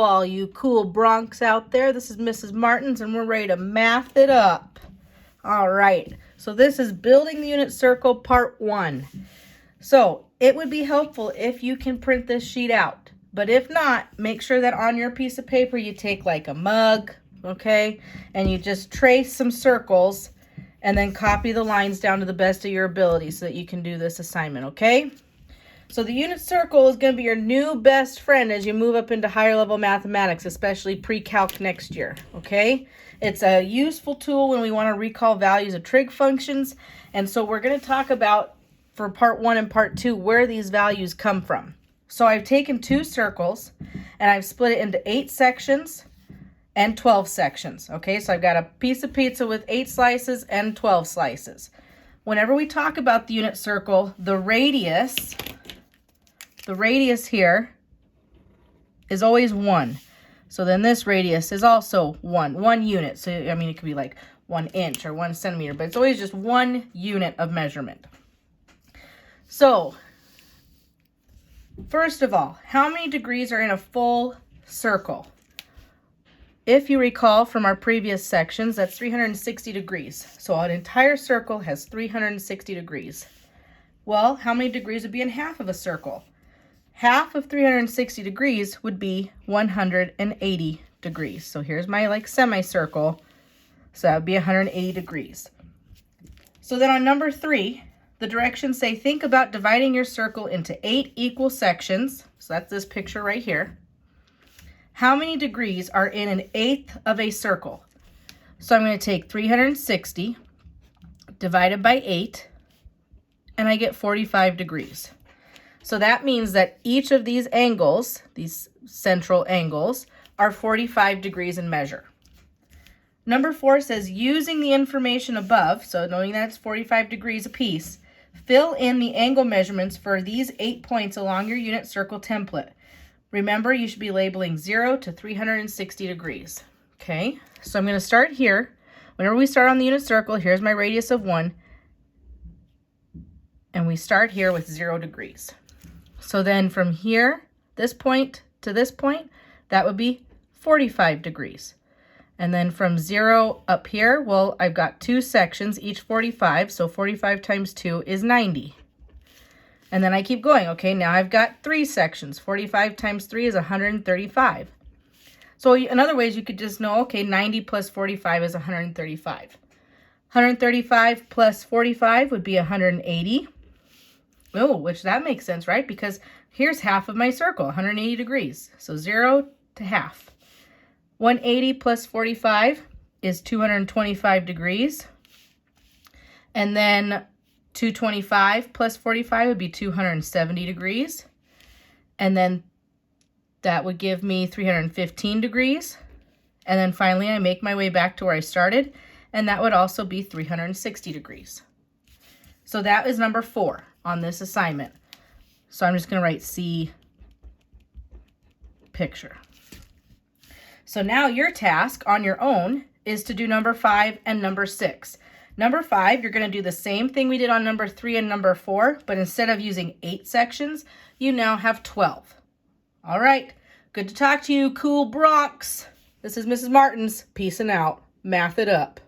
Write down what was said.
Hello, all you cool Broncs out there. This is Mrs. Martins, and we're ready to math it up. All right, so this is building the unit circle part 1. So it would be helpful if you can print this sheet out. But if not, make sure that on your piece of paper you take like a mug, okay? And you just trace some circles and then copy the lines down to the best of your ability so that you can do this assignment, okay? So the unit circle is going to be your new best friend as you move up into higher level mathematics, especially pre-calc next year, okay? It's a useful tool when we want to recall values of trig functions. And so we're going to talk about, for part 1 and part 2, where these values come from. So I've taken 2 circles and I've split it into 8 sections and 12 sections, okay? So I've got a piece of pizza with 8 slices and 12 slices. Whenever we talk about the unit circle, the radius here is always 1. So then this radius is also 1 unit. So, I mean, it could be like 1 inch or 1 centimeter, but it's always just 1 unit of measurement. So, first of all, how many degrees are in a full circle? If you recall from our previous sections, that's 360 degrees. So an entire circle has 360 degrees. Well, how many degrees would be in half of a circle? Half of 360 degrees would be 180 degrees. So here's my like semicircle. So that would be 180 degrees. So then on number 3, the directions say think about dividing your circle into 8 equal sections. So that's this picture right here. How many degrees are in an eighth of a circle? So I'm going to take 360 divided by 8, and I get 45 degrees. So that means that each of these angles, these central angles, are 45 degrees in measure. Number 4 says, using the information above, so knowing that it's 45 degrees apiece, fill in the angle measurements for these 8 points along your unit circle template. Remember, you should be labeling 0 to 360 degrees. Okay, so I'm going to start here. Whenever we start on the unit circle, here's my radius of 1. And we start here with 0 degrees. So then from here, this point to this point, that would be 45 degrees. And then from 0 up here, well, I've got 2 sections, each 45, so 45 times 2 is 90. And then I keep going. Okay, now I've got 3 sections. 45 times 3 is 135. So in other ways, you could just know, okay, 90 plus 45 is 135. 135 plus 45 would be 180. Oh, which that makes sense, right? Because here's half of my circle, 180 degrees. So 0 to half. 180 plus 45 is 225 degrees. And then 225 plus 45 would be 270 degrees. And then that would give me 315 degrees. And then finally, I make my way back to where I started, and that would also be 360 degrees. So that is number 4 on this assignment. So I'm just going to write C picture. So now your task on your own is to do number 5 and number 6. Number 5, you're going to do the same thing we did on number 3 and number 4, but instead of using 8 sections, you now have 12. All right, good to talk to you, cool Broncs. This is Mrs. Martins. Peace and out. Math it up.